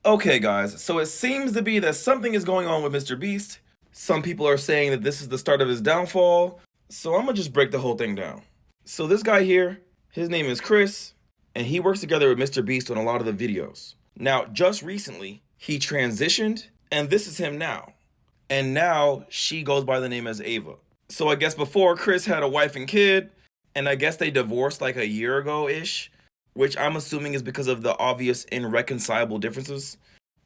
Okay, guys, so it seems to be that something is going on with MrBeast. Some people are saying that this is the start of his downfall. So I'm gonna just break the whole thing down. So this guy here, his name is Chris, and he works together with MrBeast on a lot of the videos. Now, just recently, he transitioned, and this is him now. And now she goes by the name as Ava. So I guess before Chris had a wife and kid, and I guess they divorced like a year ago ish, which I'm assuming is because of the obvious irreconcilable differences.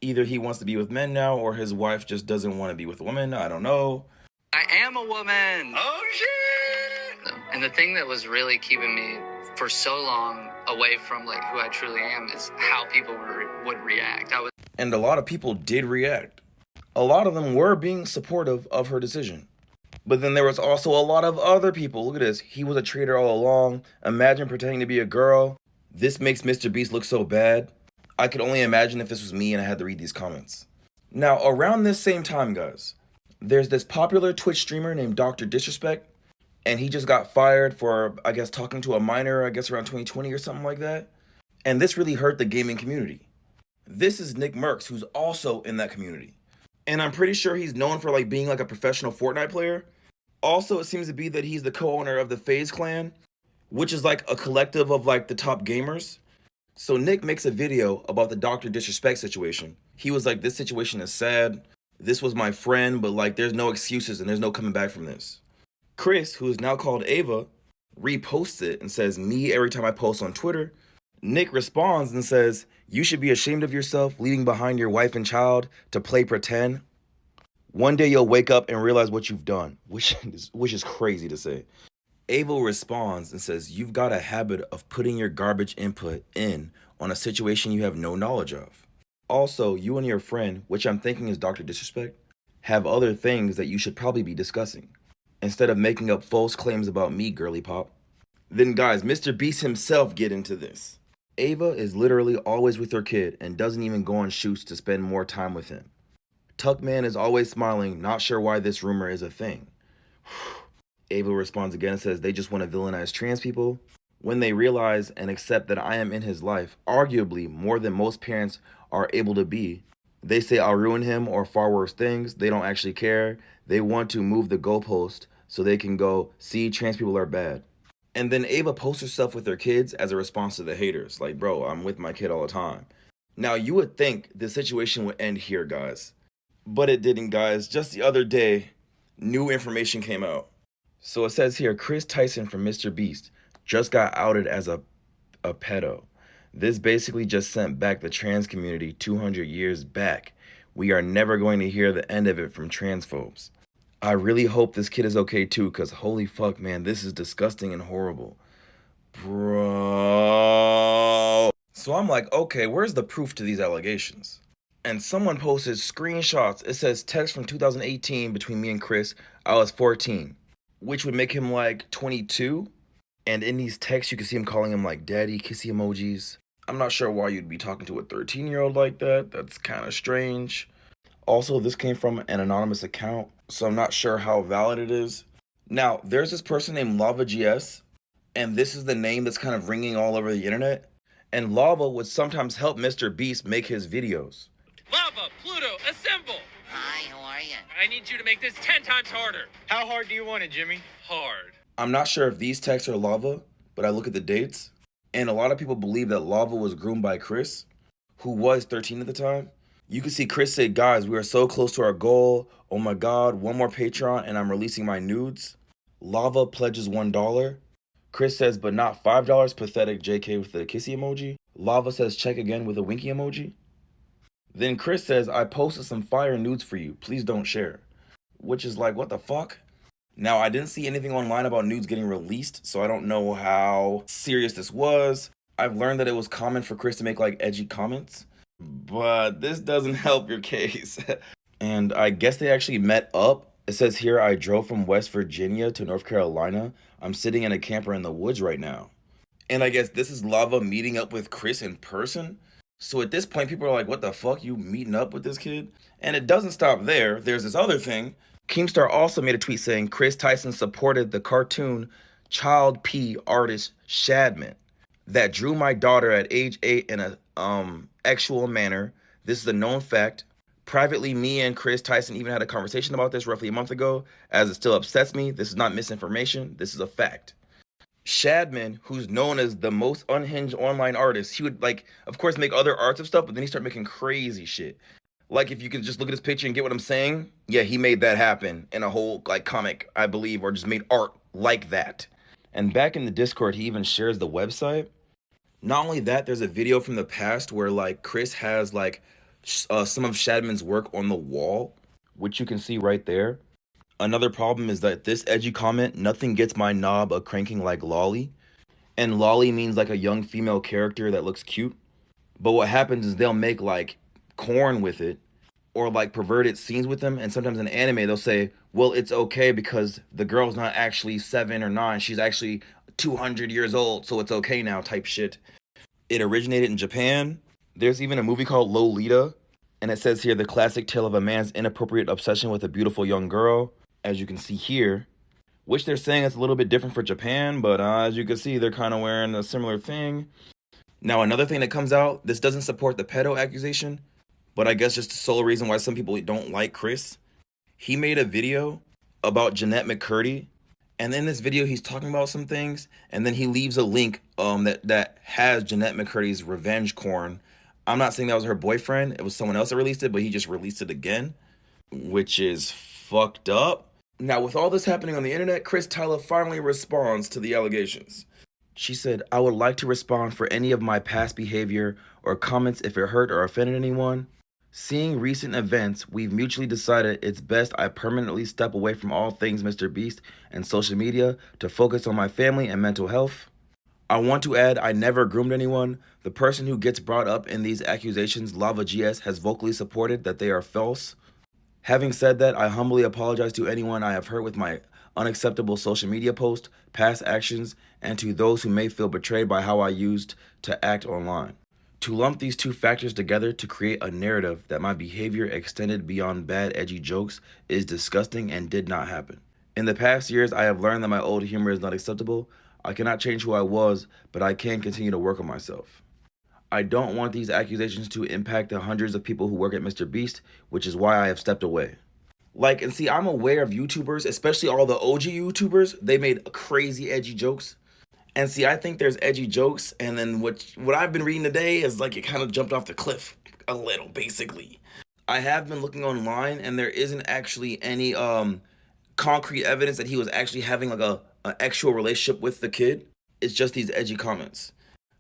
Either he wants to be with men now, or his wife just doesn't want to be with women. I don't know. I am a woman. Oh, shit. And the thing that was really keeping me for so long away from like who I truly am is how people would react. And a lot of people did react. A lot of them were being supportive of her decision. But then there was also a lot of other people. Look at this. He was a traitor all along. Imagine pretending to be a girl. This makes MrBeast look so bad. I could only imagine if this was me and I had to read these comments. Now, around this same time, guys, there's this popular Twitch streamer named Dr. Disrespect, and he just got fired for, I guess, talking to a minor, I guess around 2020 or something like that. And this really hurt the gaming community. This is Nickmercs, who's also in that community. And I'm pretty sure he's known for like being like a professional Fortnite player. Also, it seems to be that he's the co-owner of the FaZe clan, which is like a collective of like the top gamers. So Nick makes a video about the Dr. Disrespect situation. He was like, this situation is sad. This was my friend, but like there's no excuses and there's no coming back from this. Chris, who is now called Ava, reposts it and says, me every time I post on Twitter. Nick responds and says, you should be ashamed of yourself leaving behind your wife and child to play pretend. One day you'll wake up and realize what you've done, which is crazy to say. Ava responds and says, you've got a habit of putting your garbage input in on a situation you have no knowledge of. Also, you and your friend, which I'm thinking is Dr. Disrespect, have other things that you should probably be discussing, instead of making up false claims about me, girly pop. Then guys, MrBeast himself get into this. Ava is literally always with her kid and doesn't even go on shoots to spend more time with him. Tuckman is always smiling, not sure why this rumor is a thing. Ava responds again and says they just want to villainize trans people. When they realize and accept that I am in his life, arguably more than most parents are able to be, they say I'll ruin him or far worse things. They don't actually care. They want to move the goalpost so they can go, see, trans people are bad. And then Ava posts herself with her kids as a response to the haters. Like, bro, I'm with my kid all the time. Now, you would think the situation would end here, guys. But it didn't, guys. Just the other day, new information came out. So it says here, Chris Tyson from MrBeast just got outed as a pedo. This basically just sent back the trans community 200 years back. We are never going to hear the end of it from transphobes. I really hope this kid is okay too, because holy fuck, man, this is disgusting and horrible. Bro. So I'm like, okay, where's the proof to these allegations? And someone posted screenshots. It says text from 2018 between me and Chris. I was 14, which would make him like 22. And in these texts, you can see him calling him like daddy, kissy emojis. I'm not sure why you'd be talking to a 13-year-old like that. That's kind of strange. Also, this came from an anonymous account, so I'm not sure how valid it is. Now, there's this person named LavaGS, and this is the name that's kind of ringing all over the internet. And Lava would sometimes help MrBeast make his videos. Lava, Pluto, assemble! Hi, how are you? I need you to make this 10 times harder. How hard do you want it, Jimmy? Hard. I'm not sure if these texts are Lava, but I look at the dates, and a lot of people believe that Lava was groomed by Chris, who was 13 at the time. You can see Chris say, guys, we are so close to our goal. Oh my God, one more Patreon and I'm releasing my nudes. Lava pledges $1. Chris says, but not $5. Pathetic JK with the kissy emoji. Lava says, check again with a winky emoji. Then Chris says, I posted some fire nudes for you. Please don't share. Which is like, what the fuck? Now, I didn't see anything online about nudes getting released, so I don't know how serious this was. I've learned that it was common for Chris to make like edgy comments, but this doesn't help your case. And I guess they actually met up. It says here, I drove from West Virginia to North Carolina. I'm sitting in a camper in the woods right now. And I guess this is Lava meeting up with Chris in person. So at this point, people are like, what the fuck, you meeting up with this kid? And it doesn't stop there. There's this other thing. Keemstar also made a tweet saying Chris Tyson supported the cartoon Child P artist Shadman that drew my daughter at age 8 in a actual manner This is a known fact. Privately, me and Chris Tyson even had a conversation about this roughly a month ago, as it still upsets me. This is not misinformation. This is a fact. Shadman, who's known as the most unhinged online artist, he would, like, of course, make other arts of stuff, but then he started making crazy shit. Like, if you could just look at his picture and get what I'm saying, yeah, he made that happen in a whole, like, comic, I believe, or just made art like that. And back in the Discord, he even shares the website. Not only that, there's a video from the past where, like, Chris has, like, some of Shadman's work on the wall, which you can see right there. Another problem is that this edgy comment, nothing gets my knob a cranking like lolly. And lolly means like a young female character that looks cute. But what happens is they'll make like corn with it or like perverted scenes with them. And sometimes in anime, they'll say, well, it's okay because the girl's not actually 7 or 9. She's actually 200 years old, so it's okay now type shit. It originated in Japan. There's even a movie called Lolita. And it says here, the classic tale of a man's inappropriate obsession with a beautiful young girl. As you can see here, which they're saying it's a little bit different for Japan, but as you can see, they're kind of wearing a similar thing. Now, another thing that comes out, this doesn't support the pedo accusation, but I guess just the sole reason why some people don't like Chris. He made a video about Jeanette McCurdy, and in this video, he's talking about some things, and then he leaves a link that has Jeanette McCurdy's revenge corn. I'm not saying that was her boyfriend. It was someone else that released it, but he just released it again, which is fucked up. Now, with all this happening on the internet, Chris Tyler finally responds to the allegations. She said, I would like to respond for any of my past behavior or comments if it hurt or offended anyone. Seeing recent events, we've mutually decided it's best I permanently step away from all things MrBeast and social media to focus on my family and mental health. I want to add, I never groomed anyone. The person who gets brought up in these accusations, Lava GS, has vocally supported that they are false. Having said that, I humbly apologize to anyone I have hurt with my unacceptable social media posts, past actions, and to those who may feel betrayed by how I used to act online. To lump these two factors together to create a narrative that my behavior extended beyond bad edgy jokes is disgusting and did not happen. In the past years, I have learned that my old humor is not acceptable. I cannot change who I was, but I can continue to work on myself. I don't want these accusations to impact the hundreds of people who work at MrBeast, which is why I have stepped away. Like, and see, I'm aware of YouTubers, especially all the OG YouTubers, they made crazy edgy jokes. And see, I think there's edgy jokes, and then what I've been reading today is like it kind of jumped off the cliff a little, basically. I have been looking online, and there isn't actually any concrete evidence that he was actually having like an actual relationship with the kid. It's just these edgy comments.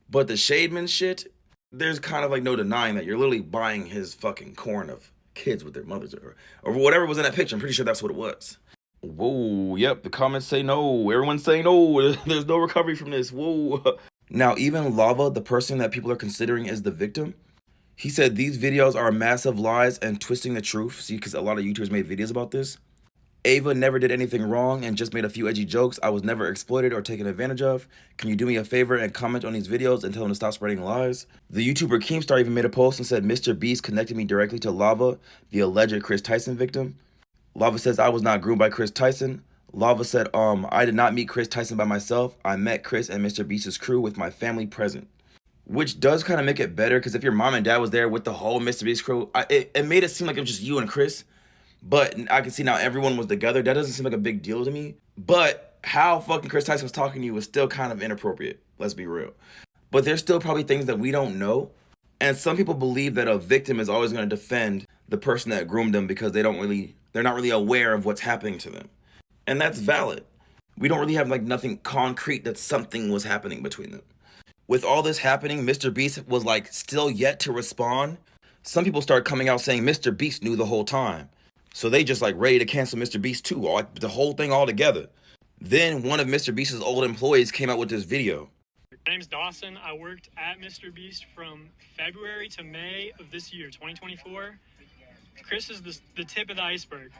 But the Shademan shit, there's kind of like no denying that you're literally buying his fucking corn of kids with their mothers or whatever was in that picture. I'm pretty sure that's what it was. Whoa, yep, the comments say no. Everyone's saying no. There's no recovery from this. Whoa. Now, even Lava, the person that people are considering as the victim, he said these videos are massive lies and twisting the truth. See, because a lot of YouTubers made videos about this. Ava never did anything wrong and just made a few edgy jokes. I was never exploited or taken advantage of. Can you do me a favor and comment on these videos and tell them to stop spreading lies? The YouTuber Keemstar even made a post and said MrBeast connected me directly to Lava, the alleged Chris Tyson victim. Lava says I was not groomed by Chris Tyson. Lava said, I did not meet Chris Tyson by myself. I met Chris and MrBeast's crew with my family present. Which does kind of make it better, because if your mom and dad was there with the whole MrBeast crew, it made it seem like it was just you and Chris. But I can see now everyone was together. That doesn't seem like a big deal to me. But how fucking Chris Tyson was talking to you was still kind of inappropriate. Let's be real. But there's still probably things that we don't know. And some people believe that a victim is always going to defend the person that groomed them because they're not really aware of what's happening to them. And that's valid. We don't really have like nothing concrete that something was happening between them. With all this happening, MrBeast was like still yet to respond. Some people started coming out saying MrBeast knew the whole time. So they just like ready to cancel MrBeast too, like the whole thing all together. Then one of MrBeast's old employees came out with this video. My name's Dawson. I worked at MrBeast from February to May of this year, 2024. Chris is the tip of the iceberg.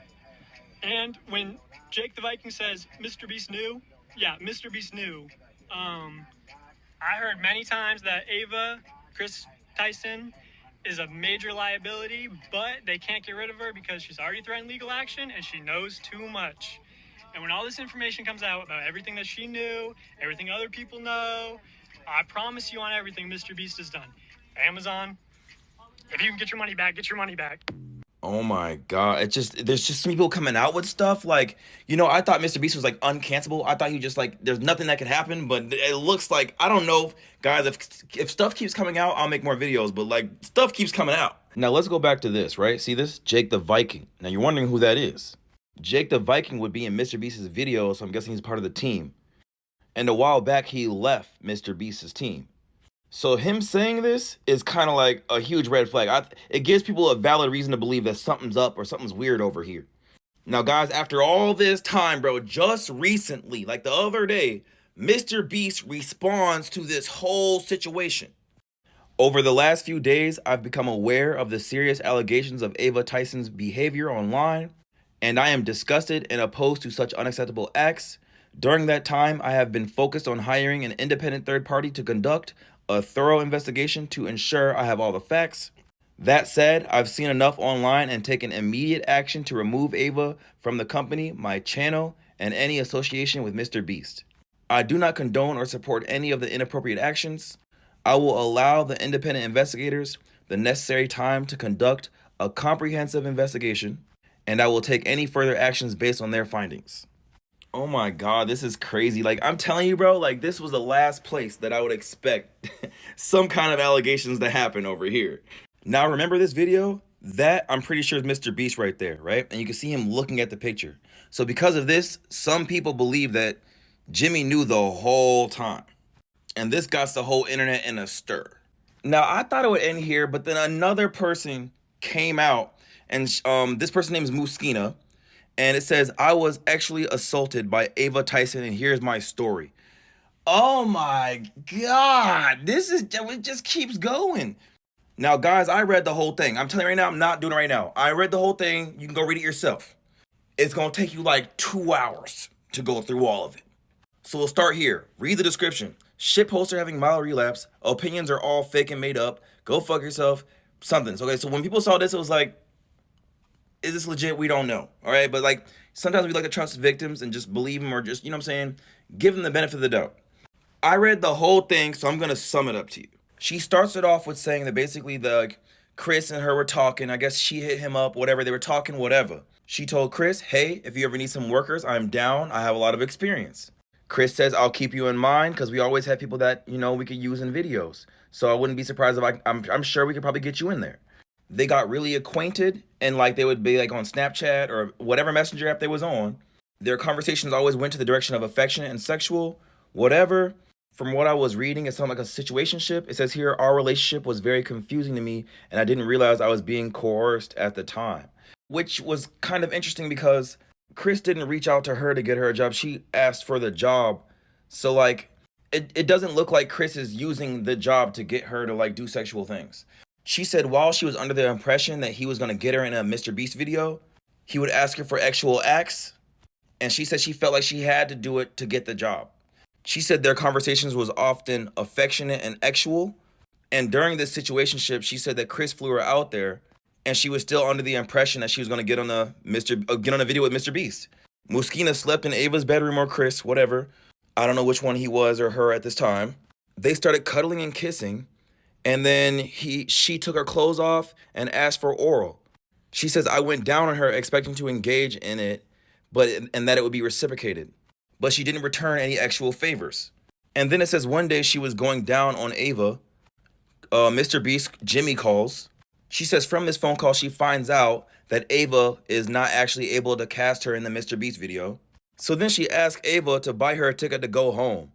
And when Jake the Viking says MrBeast knew, yeah, MrBeast knew. I heard many times that Ava, Chris Tyson, is a major liability, but they can't get rid of her because she's already threatened legal action and she knows too much. And when all this information comes out about everything that she knew, everything other people know, I promise you on everything MrBeast has done. Amazon, If you can get your money back, get your money back. Oh my God. There's just some people coming out with stuff like, I thought MrBeast was like uncancelable. I thought he just like, there's nothing that could happen, but it looks like, I don't know, guys, if stuff keeps coming out, I'll make more videos, but like stuff keeps coming out. Now let's go back to this, right? See this? Jake the Viking. Now you're wondering who that is. Jake the Viking would be in MrBeast's video, so I'm guessing he's part of the team. And a while back, he left MrBeast's team. So him saying this is kind of like a huge red flag. It gives people a valid reason to believe that something's up or something's weird over here. Now, guys, after all this time, bro, just recently, like the other day, MrBeast responds to this whole situation. Over the last few days, I've become aware of the serious allegations of Ava Tyson's behavior online, and I am disgusted and opposed to such unacceptable acts. During that time, I have been focused on hiring an independent third party to conduct a thorough investigation to ensure I have all the facts. That said, I've seen enough online and taken immediate action to remove Ava from the company, my channel, and any association with MrBeast. I do not condone or support any of the inappropriate actions. I will allow the independent investigators the necessary time to conduct a comprehensive investigation, and I will take any further actions based on their findings. Oh my God, this is crazy. Like, I'm telling you, bro, like, this was the last place that I would expect some kind of allegations to happen over here. Now, remember this video? That, I'm pretty sure, is MrBeast right there, right? And you can see him looking at the picture. So because of this, some people believe that Jimmy knew the whole time. And this got the whole internet in a stir. Now, I thought it would end here, but then another person came out, and this person's name is Muskina. And it says, I was actually assaulted by Ava Tyson, and here's my story. Oh my God. It just keeps going. Now, guys, I read the whole thing. I'm telling you right now, I'm not doing it right now. I read the whole thing. You can go read it yourself. It's going to take you like 2 hours to go through all of it. So we'll start here. Read the description. Shit poster having mild relapse. Opinions are all fake and made up. Go fuck yourself. Something. So, okay, so when people saw this, it was like, is this legit? We don't know. All right. But like sometimes we like to trust victims and just believe them or just, what I'm saying? Give them the benefit of the doubt. I read the whole thing, so I'm going to sum it up to you. She starts it off with saying that basically Chris and her were talking. I guess she hit him up, whatever. They were talking, whatever. She told Chris, hey, if you ever need some workers, I'm down. I have a lot of experience. Chris says, I'll keep you in mind because we always have people that, we could use in videos. So I wouldn't be surprised if I'm sure we could probably get you in there. They got really acquainted, and like they would be like on Snapchat or whatever messenger app they was on. Their conversations always went to the direction of affectionate and sexual, whatever. From what I was reading, it sounded like a situationship. It says here, our relationship was very confusing to me, and I didn't realize I was being coerced at the time. Which was kind of interesting because Chris didn't reach out to her to get her a job. She asked for the job. So like, it doesn't look like Chris is using the job to get her to like do sexual things. She said while she was under the impression that he was going to get her in a MrBeast video, he would ask her for actual acts. And she said she felt like she had to do it to get the job. She said their conversations was often affectionate and actual. And during this situationship, she said that Chris flew her out there and she was still under the impression that she was going to get on a video with MrBeast. Muskina slept in Ava's bedroom or Chris, whatever. I don't know which one he was or her at this time. They started cuddling and kissing. And then she took her clothes off and asked for oral. She says, I went down on her expecting to engage in it, and that it would be reciprocated. But she didn't return any actual favors. And then it says one day she was going down on Ava. MrBeast, Jimmy calls. She says from this phone call, she finds out that Ava is not actually able to cast her in the MrBeast video. So then she asks Ava to buy her a ticket to go home.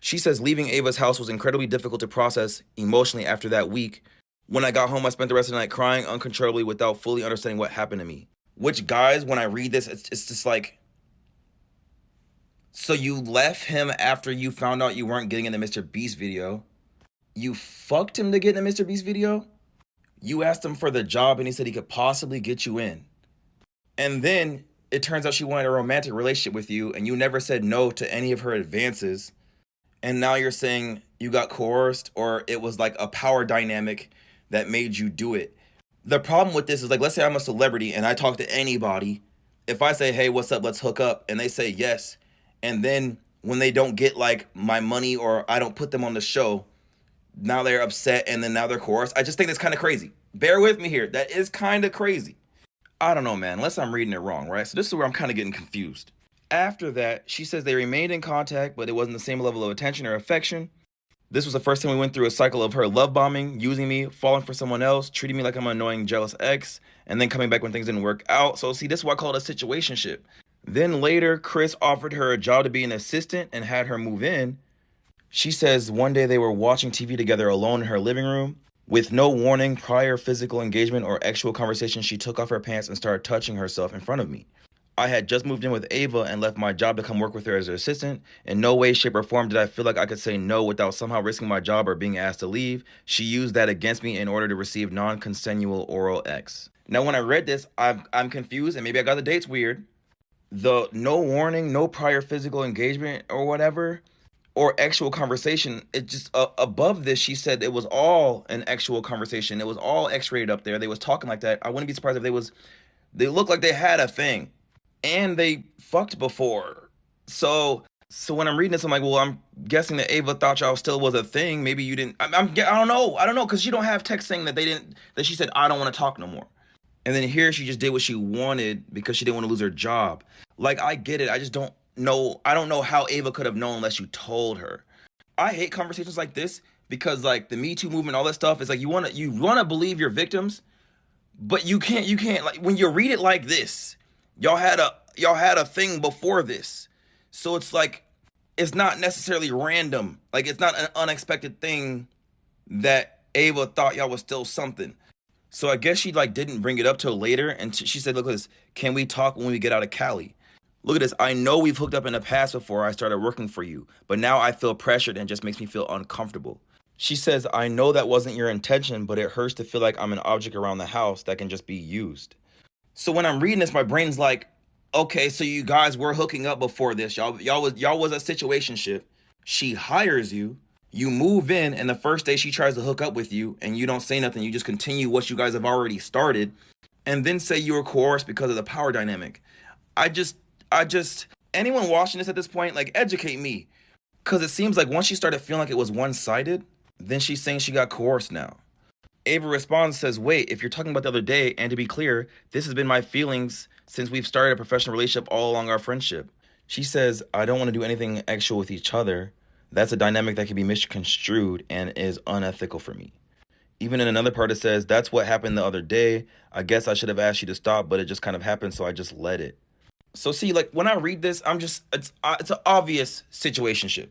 She says leaving Ava's house was incredibly difficult to process emotionally after that week. When I got home, I spent the rest of the night crying uncontrollably without fully understanding what happened to me. Which, guys, when I read this, it's just like, so you left him after you found out you weren't getting in the MrBeast video. You fucked him to get in the MrBeast video. You asked him for the job and he said he could possibly get you in. And then it turns out she wanted a romantic relationship with you and you never said no to any of her advances. And now you're saying you got coerced or it was like a power dynamic that made you do it. The problem with this is like, let's say I'm a celebrity and I talk to anybody. If I say, hey, what's up? Let's hook up. And they say yes. And then when they don't get like my money or I don't put them on the show, now they're upset and then now they're coerced. I just think that's kind of crazy. Bear with me here. That is kind of crazy. I don't know, man, unless I'm reading it wrong, right? So this is where I'm kind of getting confused. After that, she says they remained in contact, but it wasn't the same level of attention or affection. This was the first time we went through a cycle of her love bombing, using me, falling for someone else, treating me like I'm an annoying, jealous ex, and then coming back when things didn't work out. So see, this is why I call it a situationship. Then later, Chris offered her a job to be an assistant and had her move in. She says one day they were watching TV together alone in her living room. With no warning, prior physical engagement or actual conversation, she took off her pants and started touching herself in front of me. I had just moved in with Ava and left my job to come work with her as her assistant. In no way, shape, or form did I feel like I could say no without somehow risking my job or being asked to leave. She used that against me in order to receive non-consensual oral X. Now, when I read this, I'm confused, and maybe I got the dates weird. The no warning, no prior physical engagement or whatever, or actual conversation, it just above this, she said it was all an actual conversation. It was all X-rated up there. They was talking like that. I wouldn't be surprised if they looked like they had a thing. And they fucked before. So when I'm reading this, I'm like, well, I'm guessing that Ava thought y'all still was a thing. Maybe you didn't. I don't know, because she don't have text saying that that she said, I don't want to talk no more. And then here she just did what she wanted because she didn't want to lose her job. Like, I get it. I just don't know. I don't know how Ava could have known unless you told her. I hate conversations like this because, like, the Me Too movement, all that stuff, is like you wanna believe your victims, but you can't, like, when you read it like this, y'all had a thing before this. So it's like, it's not necessarily random. Like, it's not an unexpected thing that Ava thought y'all was still something. So I guess she, like, didn't bring it up till later, and she said, look at this, can we talk when we get out of Cali? Look at this, I know we've hooked up in the past before I started working for you, but now I feel pressured and it just makes me feel uncomfortable. She says, I know that wasn't your intention, but it hurts to feel like I'm an object around the house that can just be used. So when I'm reading this, my brain's like, okay, so you guys were hooking up before this. Y'all was a situationship. She hires you, you move in, and the first day she tries to hook up with you, and you don't say nothing. You just continue what you guys have already started, and then say you were coerced because of the power dynamic. I just, anyone watching this at this point, like, educate me, because it seems like once she started feeling like it was one-sided, then she's saying she got coerced now. Ava responds, says, wait, if you're talking about the other day, and to be clear, this has been my feelings since we've started a professional relationship all along our friendship. She says, I don't want to do anything actual with each other. That's a dynamic that can be misconstrued and is unethical for me. Even in another part, it says, that's what happened the other day. I guess I should have asked you to stop, but it just kind of happened, so I just let it. So see, like, when I read this, it's an obvious situationship.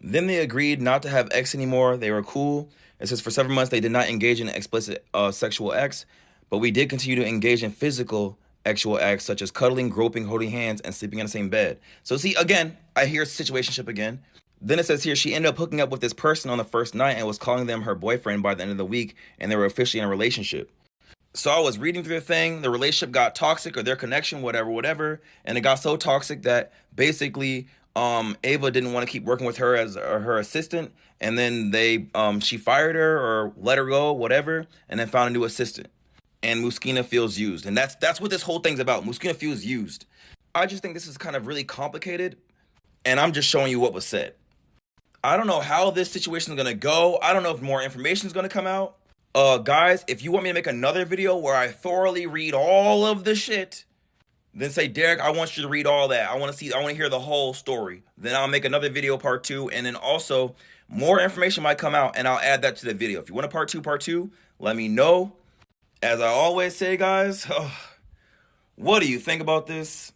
Then they agreed not to have X anymore. They were cool. It says for 7 months they did not engage in explicit sexual acts, but we did continue to engage in physical actual acts such as cuddling, groping, holding hands, and sleeping in the same bed. So see, again, I hear situationship again. Then it says here she ended up hooking up with this person on the first night and was calling them her boyfriend by the end of the week, and they were officially in a relationship. So I was reading through the thing, the relationship got toxic, or their connection, whatever, and it got so toxic that basically Ava didn't want to keep working with her as her assistant, and then she fired her or let her go, whatever, and then found a new assistant. And Muskina feels used, and that's what this whole thing's about. Muskina feels used. I just think this is kind of really complicated, and I'm just showing you what was said. I don't know how this situation is gonna go. I don't know if more information is gonna come out. Guys, if you want me to make another video where I thoroughly read all of the shit, then say, Derek, I want you to read all that. I want to hear the whole story. Then I'll make another video part 2, and then also more information might come out, and I'll add that to the video. If you want a part 2, let me know. As I always say, guys, what do you think about this?